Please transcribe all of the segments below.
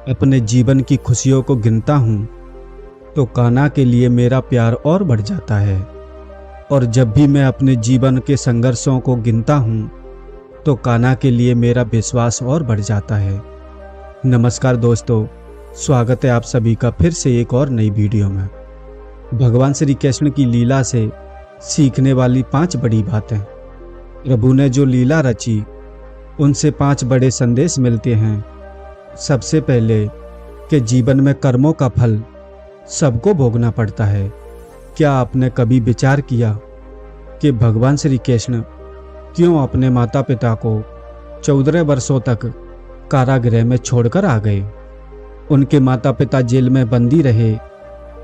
अपने जीवन की खुशियों को गिनता हूँ तो कान्हा के लिए मेरा प्यार और बढ़ जाता है। और जब भी मैं अपने जीवन के संघर्षों को गिनता हूँ तो कान्हा के लिए मेरा विश्वास और बढ़ जाता है। नमस्कार दोस्तों, स्वागत है आप सभी का फिर से एक और नई वीडियो में। भगवान श्री कृष्ण की लीला से सीखने वाली 5 बड़ी बातें। प्रभु ने जो लीला रची उनसे 5 बड़े संदेश मिलते हैं। सबसे पहले कि जीवन में कर्मों का फल सबको भोगना पड़ता है। क्या आपने कभी विचार किया कि भगवान श्री कृष्ण क्यों अपने माता पिता को 14 वर्षों तक कारागृह में छोड़कर आ गए? उनके माता पिता जेल में बंदी रहे,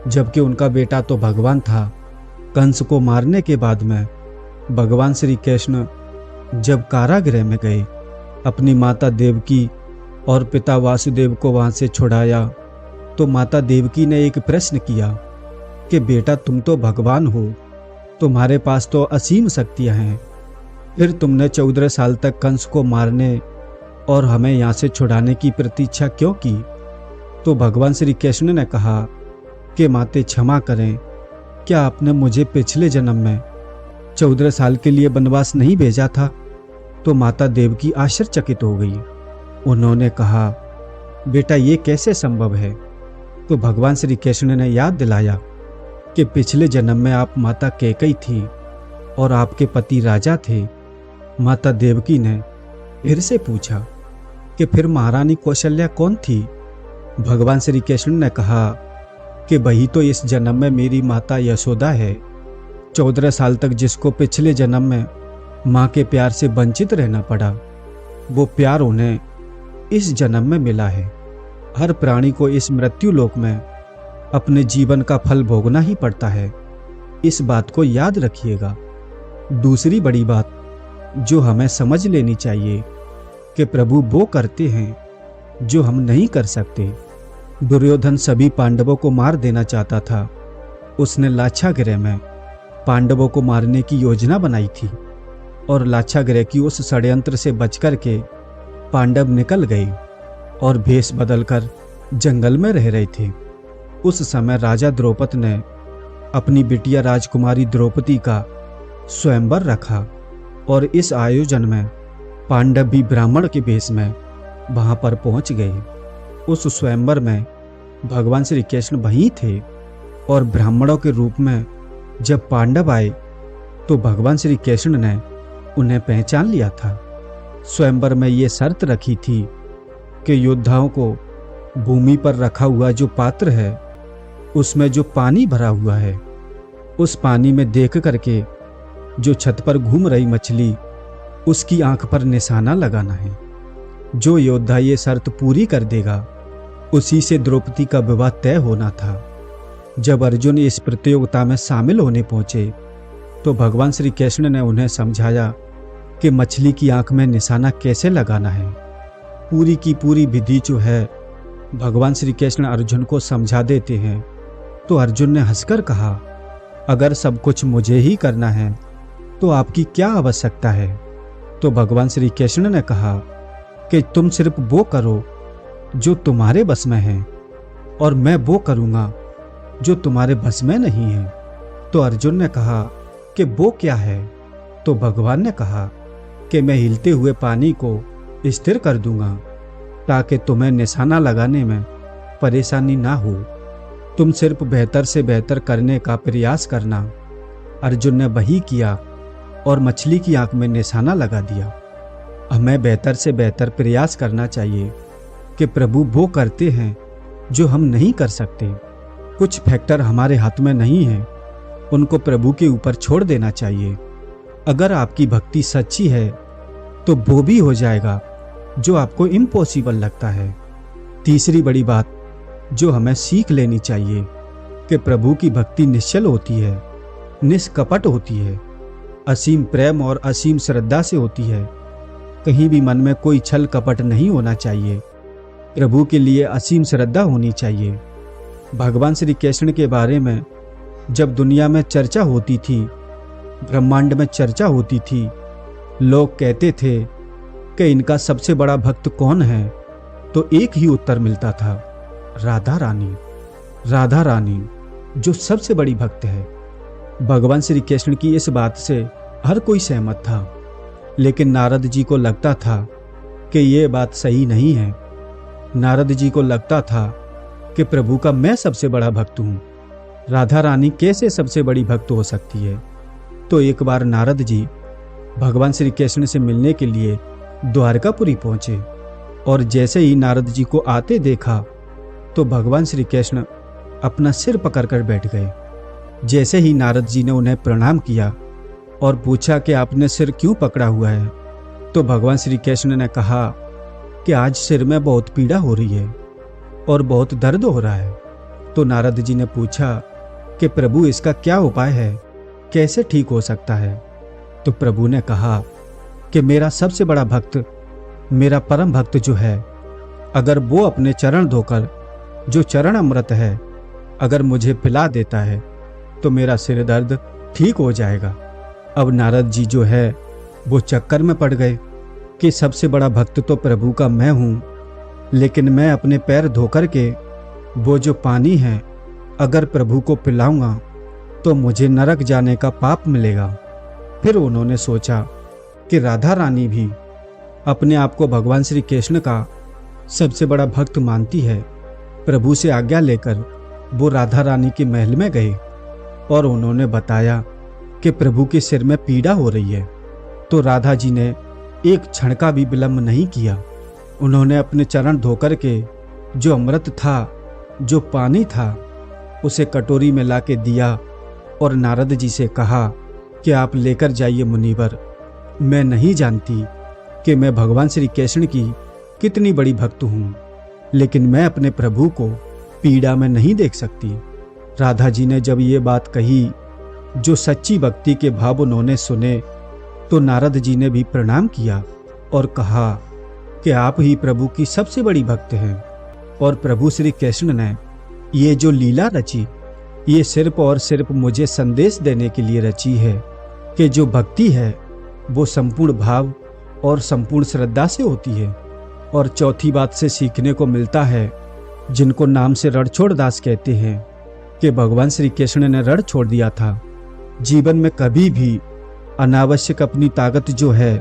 जबकि उनका बेटा तो भगवान था। कंस को मारने के बाद में भगवान श्री कृष्ण जब कारागृह में गए, अपनी माता देवकी और पिता वासुदेव को वहां से छुड़ाया, तो माता देवकी ने एक प्रश्न किया कि बेटा, तुम तो भगवान हो, तुम्हारे पास तो असीम शक्तियां हैं, फिर तुमने 14 साल तक कंस को मारने और हमें यहाँ से छुड़ाने की प्रतीक्षा क्यों की? तो भगवान श्री कृष्ण ने कहा कि माते क्षमा करें, क्या आपने मुझे पिछले जन्म में 14 साल के लिए वनवास नहीं भेजा था? तो माता देवकी आश्चर्यचकित हो गई। उन्होंने कहा, बेटा ये कैसे संभव है? तो भगवान श्री कृष्ण ने याद दिलाया कि पिछले जन्म में आप माता कैकेयी थी और आपके पति राजा थे। माता देवकी ने फिर से पूछा कि फिर महारानी कौशल्या कौन थी? भगवान श्री कृष्ण ने कहा कि वही तो इस जन्म में मेरी माता यशोदा है, 14 साल तक जिसको पिछले जन्म में माँ के प्यार से वंचित रहना पड़ा, वो प्यार उन्हें इस जन्म में मिला है। हर प्राणी को इस मृत्यु लोक में अपने जीवन का फल भोगना ही पड़ता है, इस बात को याद रखिएगा। दूसरी बड़ी बात जो हमें समझ लेनी चाहिए कि प्रभु वो करते हैं जो हम नहीं कर सकते। दुर्योधन सभी पांडवों को मार देना चाहता था। उसने लाक्षागृह में पांडवों को मारने की योजना बनाई थी और लाक्षागृह की उस षड्यंत्र से बचकर के पांडव निकल गए और भेष बदलकर जंगल में रह रहे थे। उस समय राजा द्रौपद ने अपनी बिटिया राजकुमारी द्रौपदी का स्वयंवर रखा और इस आयोजन में पांडव भी ब्राह्मण के भेष में वहां पर पहुंच गए। उस स्वयंवर में भगवान श्री कृष्ण वहीं थे और ब्राह्मणों के रूप में जब पांडव आए तो भगवान श्री कृष्ण ने उन्हें पहचान लिया था। स्वयंवर में ये शर्त रखी थी कि योद्धाओं को भूमि पर रखा हुआ जो पात्र है उसमें जो पानी भरा हुआ है, उस पानी में देख करके जो छत पर घूम रही मछली, उसकी आंख पर निशाना लगाना है। जो योद्धा ये शर्त पूरी कर देगा उसी से द्रौपदी का विवाह तय होना था। जब अर्जुन इस प्रतियोगिता में शामिल होने पहुंचे तो भगवान श्री कृष्ण ने उन्हें समझाया कि मछली की आंख में निशाना कैसे लगाना है। पूरी की पूरी विधि जो है भगवान श्री कृष्ण अर्जुन को समझा देते हैं। तो अर्जुन ने हंसकर कहा, अगर सब कुछ मुझे ही करना है तो आपकी क्या आवश्यकता है? तो भगवान श्री कृष्ण ने कहा कि तुम सिर्फ वो करो जो तुम्हारे बस में है और मैं वो करूँगा जो तुम्हारे बस में नहीं है। तो अर्जुन ने कहा कि वो क्या है? तो भगवान ने कहा कि मैं हिलते हुए पानी को स्थिर कर दूंगा ताकि तुम्हें निशाना लगाने में परेशानी ना हो। तुम सिर्फ बेहतर से बेहतर करने का प्रयास करना। अर्जुन ने वही किया और मछली की आंख में निशाना लगा दिया। हमें बेहतर से बेहतर प्रयास करना चाहिए कि प्रभु वो करते हैं जो हम नहीं कर सकते। कुछ फैक्टर हमारे हाथ में नहीं है, उनको प्रभु के ऊपर छोड़ देना चाहिए। अगर आपकी भक्ति सच्ची है तो वो भी हो जाएगा जो आपको इम्पॉसिबल लगता है। तीसरी बड़ी बात जो हमें सीख लेनी चाहिए कि प्रभु की भक्ति निश्चल होती है, निष्कपट होती है, असीम प्रेम और असीम श्रद्धा से होती है। कहीं भी मन में कोई छल कपट नहीं होना चाहिए। प्रभु के लिए असीम श्रद्धा होनी चाहिए। भगवान श्री कृष्ण के बारे में जब दुनिया में चर्चा होती थी, ब्रह्मांड में चर्चा होती थी, लोग कहते थे कि इनका सबसे बड़ा भक्त कौन है? तो एक ही उत्तर मिलता था, राधा रानी। राधा रानी जो सबसे बड़ी भक्त है। भगवान श्री कृष्ण की इस बात से हर कोई सहमत था, लेकिन नारद जी को लगता था कि ये बात सही नहीं है। नारद जी को लगता था कि प्रभु का मैं सबसे बड़ा भक्त हूं, राधा रानी कैसे सबसे बड़ी भक्त हो सकती है। तो एक बार नारद जी भगवान श्री कृष्ण से मिलने के लिए द्वारकापुरी पहुंचे, और जैसे ही नारद जी को आते देखा तो भगवान श्री कृष्ण अपना सिर पकड़कर बैठ गए। जैसे ही नारद जी ने उन्हें प्रणाम किया और पूछा कि आपने सिर क्यों पकड़ा हुआ है, तो भगवान श्री कृष्ण ने कहा कि आज सिर में बहुत पीड़ा हो रही है और बहुत दर्द हो रहा है। तो नारद जी ने पूछा कि प्रभु इसका क्या उपाय है, कैसे ठीक हो सकता है। तो प्रभु ने कहा कि मेरा सबसे बड़ा भक्त, मेरा परम भक्त जो है, अगर वो अपने चरण धोकर जो चरण अमृत है अगर मुझे पिला देता है तो मेरा सिर दर्द ठीक हो जाएगा। अब नारद जी जो है वो चक्कर में पड़ गए कि सबसे बड़ा भक्त तो प्रभु का मैं हूं, लेकिन मैं अपने पैर धोकर के वो जो पानी है अगर प्रभु को पिलाऊंगा तो मुझे नरक जाने का पाप मिलेगा। फिर उन्होंने सोचा कि राधा रानी भी अपने आप को भगवान श्री कृष्ण का सबसे बड़ा भक्त मानती है। प्रभु से आज्ञा लेकर वो राधा रानी के महल में गए और उन्होंने बताया कि प्रभु के सिर में पीड़ा हो रही है। तो राधा जी ने एक क्षण का भी विलंब नहीं किया। उन्होंने अपने चरण धोकर के जो अमृत था, जो पानी था, उसे कटोरी में लाके दिया और नारद जी से कहा कि आप लेकर जाइए मुनिवर। मैं नहीं जानती कि मैं भगवान श्री कृष्ण की कितनी बड़ी भक्त हूँ, लेकिन मैं अपने प्रभु को पीड़ा में नहीं देख सकती। राधा जी ने जब ये बात कही, जो सच्ची भक्ति के भाव उन्होंने सुने, तो नारद जी ने भी प्रणाम किया और कहा कि आप ही प्रभु की सबसे बड़ी भक्त हैं। और प्रभु श्री कृष्ण ने ये जो लीला रची, ये सिर्फ और सिर्फ मुझे संदेश देने के लिए रची है कि जो भक्ति है वो संपूर्ण भाव और संपूर्ण श्रद्धा से होती है। और चौथी बात से सीखने को मिलता है, जिनको नाम से रणछोड़ दास कहते हैं, कि भगवान श्री कृष्ण ने रण छोड़ दिया था। जीवन में कभी भी अनावश्यक अपनी ताकत जो है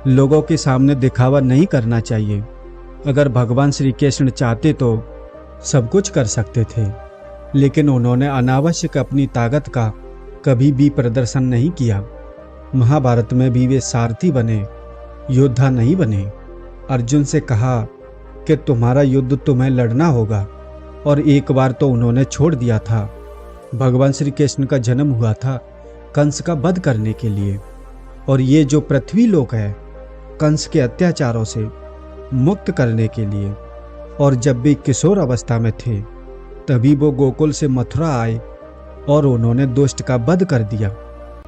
लोगों के सामने दिखावा नहीं करना चाहिए। अगर भगवान श्री कृष्ण चाहते तो सब कुछ कर सकते थे, लेकिन उन्होंने अनावश्यक अपनी ताकत का कभी भी प्रदर्शन नहीं किया। महाभारत में भी वे सारथी बने, योद्धा नहीं बने। अर्जुन से कहा कि तुम्हारा युद्ध तुम्हें लड़ना होगा, और एक बार तो उन्होंने छोड़ दिया था। भगवान श्री कृष्ण का जन्म हुआ था कंस का वध करने के लिए, और ये जो पृथ्वी लोक है कंस के अत्याचारों से मुक्त करने के लिए। और जब भी किशोर अवस्था में थे तभी वो गोकुल से मथुरा आए और उन्होंने दुष्ट का वध कर दिया।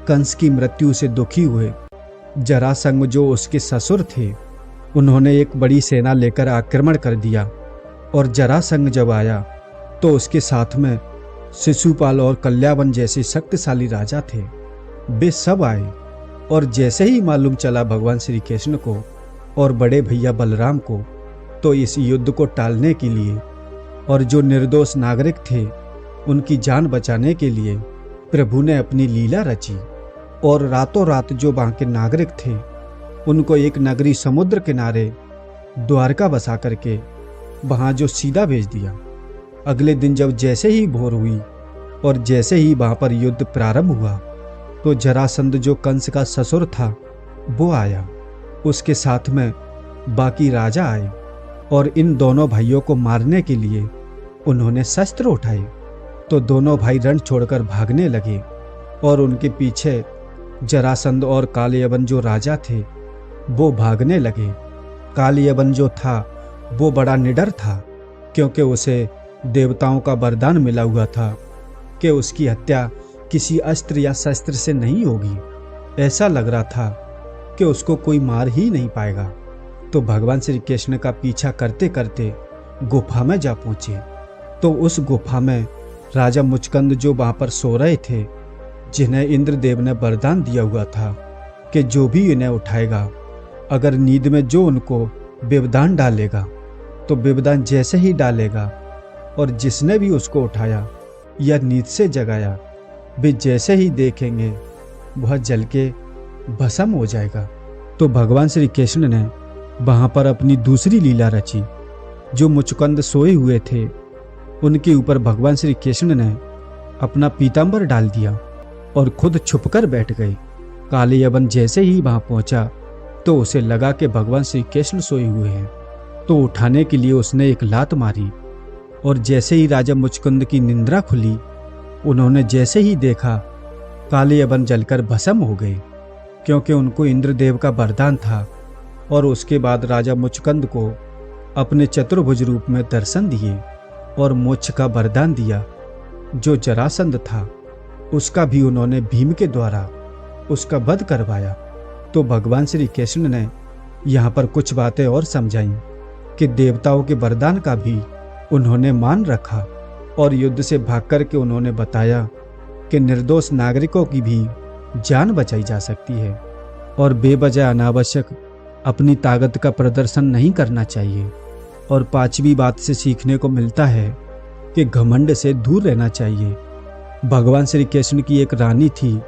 कंस की मृत्यु से दुखी हुए जरासंध जो उसके ससुर थे, उन्होंने एक बड़ी सेना लेकर आक्रमण कर दिया। और जरासंध जब आया तो उसके साथ में शिशुपाल और कल्यावन जैसे शक्तिशाली राजा थे। वे सब आए, और जैसे ही मालूम चला भगवान श्री कृष्ण को और बड़े भैया बलराम को, तो इस युद्ध को टालने के लिए और जो निर्दोष नागरिक थे उनकी जान बचाने के लिए प्रभु ने अपनी लीला रची। और रातों रात जो वहाँ के नागरिक थे उनको एक नगरी समुद्र किनारे द्वारका बसा करके वहाँ जो सीधा भेज दिया। अगले दिन जब जैसे ही भोर हुई और जैसे ही वहाँ पर युद्ध प्रारंभ हुआ, तो जरासंध जो कंस का ससुर था वो आया, उसके साथ में बाकी राजा आए, और इन दोनों भाइयों को मारने के लिए उन्होंने शस्त्र उठाए। तो दोनों भाई रण छोड़कर भागने लगे, और उनके पीछे जरासंध और कालयवन जो राजा थे वो भागने लगे। कालयवन जो था वो बड़ा निडर था, क्योंकि उसे देवताओं का वरदान मिला हुआ था कि उसकी हत्या किसी अस्त्र या शस्त्र से नहीं होगी। ऐसा लग रहा था कि उसको कोई मार ही नहीं पाएगा। तो भगवान श्री कृष्ण का पीछा करते करते गुफा में जा पहुंचे। तो उस गुफा में राजा मुचकंद जो वहां पर सो रहे थे, जिन्हें इंद्रदेव ने वरदान दिया हुआ था कि जो भी इन्हें उठाएगा, अगर नींद में जो उनको व्यवधान डालेगा तो विवदान जैसे ही डालेगा और जिसने भी उसको उठाया या नींद से जगाया, वे जैसे ही देखेंगे वह जल के भस्म हो जाएगा। तो भगवान श्री कृष्ण ने वहां पर अपनी दूसरी लीला रची। जो मुचुकुंद सोए हुए थे उनके ऊपर भगवान श्री कृष्ण ने अपना पीतांबर डाल दिया और खुद छुपकर बैठ गए। काले यवन जैसे ही वहां पहुंचा तो उसे लगा कि भगवान श्री कृष्ण सोए हुए हैं, तो उठाने के लिए उसने एक लात मारी। और जैसे ही राजा मुचुकुंद की निंद्रा खुली, उन्होंने जैसे ही देखा काले यवन जलकर भस्म हो गए, क्योंकि उनको इंद्रदेव का वरदान था। और उसके बाद राजा मुचुकुंद को अपने चतुर्भुज रूप में दर्शन दिए और मोक्ष का वरदान दिया। जो जरासंध था उसका भी उन्होंने भीम के द्वारा उसका वध करवाया। तो भगवान श्री कृष्ण ने यहाँ पर कुछ बातें और समझाई कि देवताओं के वरदान का भी उन्होंने मान रखा और युद्ध से भाग करके उन्होंने बताया कि निर्दोष नागरिकों की भी जान बचाई जा सकती है और बेवजह अनावश्यक अपनी ताकत का प्रदर्शन नहीं करना चाहिए। और पांचवी बात से सीखने को मिलता है कि घमंड से दूर रहना चाहिए। भगवान श्री कृष्ण की एक रानी थी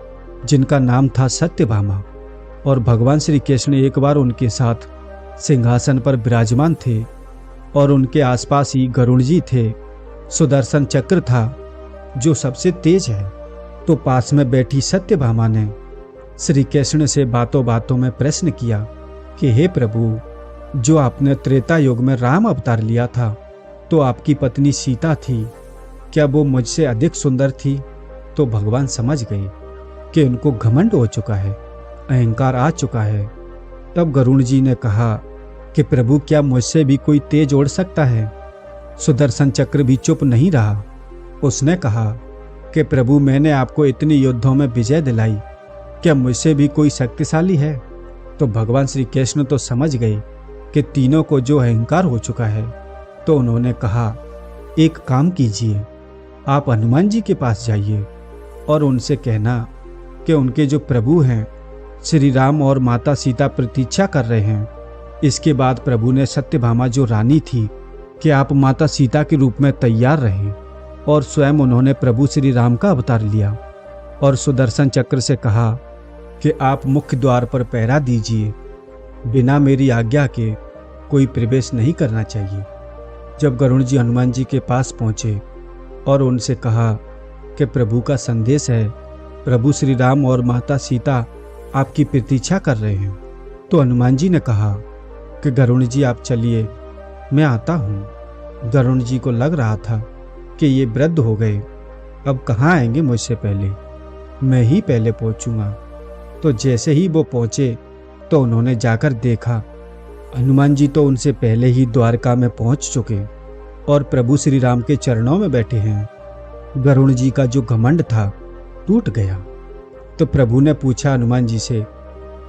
जिनका नाम था सत्यभामा, और भगवान श्री कृष्ण एक बार उनके साथ सिंहासन पर विराजमान थे और उनके आसपास ही गरुड़ जी थे। सुदर्शन चक्र था जो सबसे तेज है। तो पास में बैठी सत्यभामा ने श्री कृष्ण से बातों बातों में प्रश्न किया कि हे प्रभु, जो आपने त्रेता युग में राम अवतार लिया था तो आपकी पत्नी सीता थी, क्या वो मुझसे अधिक सुंदर थी? तो भगवान समझ गए कि उनको घमंड हो चुका है, अहंकार आ चुका है। तब गरुड़ जी ने कहा कि प्रभु, क्या मुझसे भी कोई तेज उड़ सकता है? सुदर्शन चक्र भी चुप नहीं रहा। उसने कहा कि प्रभु, मैंने आपको इतने युद्धों में विजय दिलाई, क्या मुझसे भी कोई शक्तिशाली है? तो भगवान श्री कृष्ण तो समझ गए कि तीनों को जो अहंकार हो चुका है। तो उन्होंने कहा, एक काम कीजिए, आप हनुमान जी के पास जाइए और उनसे कहना कि उनके जो प्रभु हैं श्री राम और माता सीता प्रतीक्षा कर रहे हैं। इसके बाद प्रभु ने सत्यभामा जो रानी थी कि आप माता सीता के रूप में तैयार रहें, और स्वयं उन्होंने प्रभु श्री राम का अवतार लिया और सुदर्शन चक्र से कहा कि आप मुख्य द्वार पर पहरा दीजिए, बिना मेरी आज्ञा के कोई प्रवेश नहीं करना चाहिए। जब गरुड़ जी हनुमान जी के पास पहुंचे और उनसे कहा कि प्रभु का संदेश है, प्रभु श्री राम और माता सीता आपकी प्रतीक्षा कर रहे हैं, तो हनुमान जी ने कहा कि गरुड़ जी आप चलिए, मैं आता हूँ। गरुड़ जी को लग रहा था कि ये वृद्ध हो गए, अब कहाँ आएंगे मुझसे पहले, मैं ही पहले पहुँचूंगा। तो जैसे ही वो पहुँचे तो उन्होंने जाकर देखा हनुमान जी तो उनसे पहले ही द्वारका में पहुँच चुके और प्रभु श्री राम के चरणों में बैठे हैं। गरुड़ जी का जो घमंड था टूट गया। तो प्रभु ने पूछा हनुमान जी से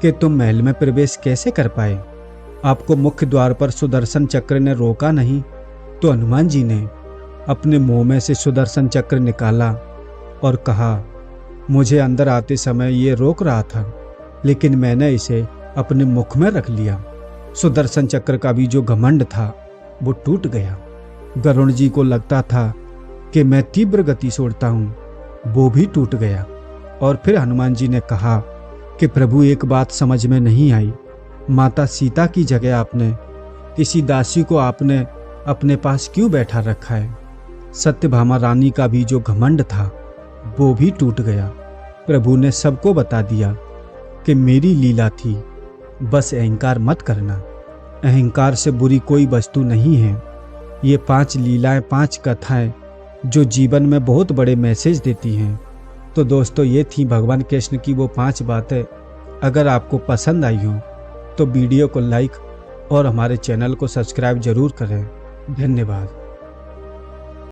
कि तुम महल में प्रवेश कैसे कर पाए? आपको मुख्य द्वार पर सुदर्शन चक्र ने रोका नहीं? तो हनुमान जी ने अपने मुंह में से सुदर्शन चक्र निकाला और कहा, मुझे अंदर आते समय ये रोक रहा था, लेकिन मैंने इसे अपने मुख में रख लिया। सुदर्शन चक्र का भी जो घमंड था वो टूट गया। गरुड़ जी को लगता था कि मैं तीव्र गति से उड़ता हूँ, वो भी टूट गया। और फिर हनुमान जी ने कहा कि प्रभु, एक बात समझ में नहीं आई, माता सीता की जगह आपने किसी दासी को आपने अपने पास क्यों बैठा रखा है? सत्यभामा रानी का भी जो घमंड था वो भी टूट गया। प्रभु ने सबको बता दिया कि मेरी लीला थी, बस अहंकार मत करना, अहंकार से बुरी कोई वस्तु नहीं है। ये 5 लीलाएं, 5 कथाएं जो जीवन में बहुत बड़े मैसेज देती हैं। तो दोस्तों, ये थी भगवान कृष्ण की वो 5 बातें। अगर आपको पसंद आई हो तो वीडियो को लाइक और हमारे चैनल को सब्सक्राइब जरूर करें। धन्यवाद।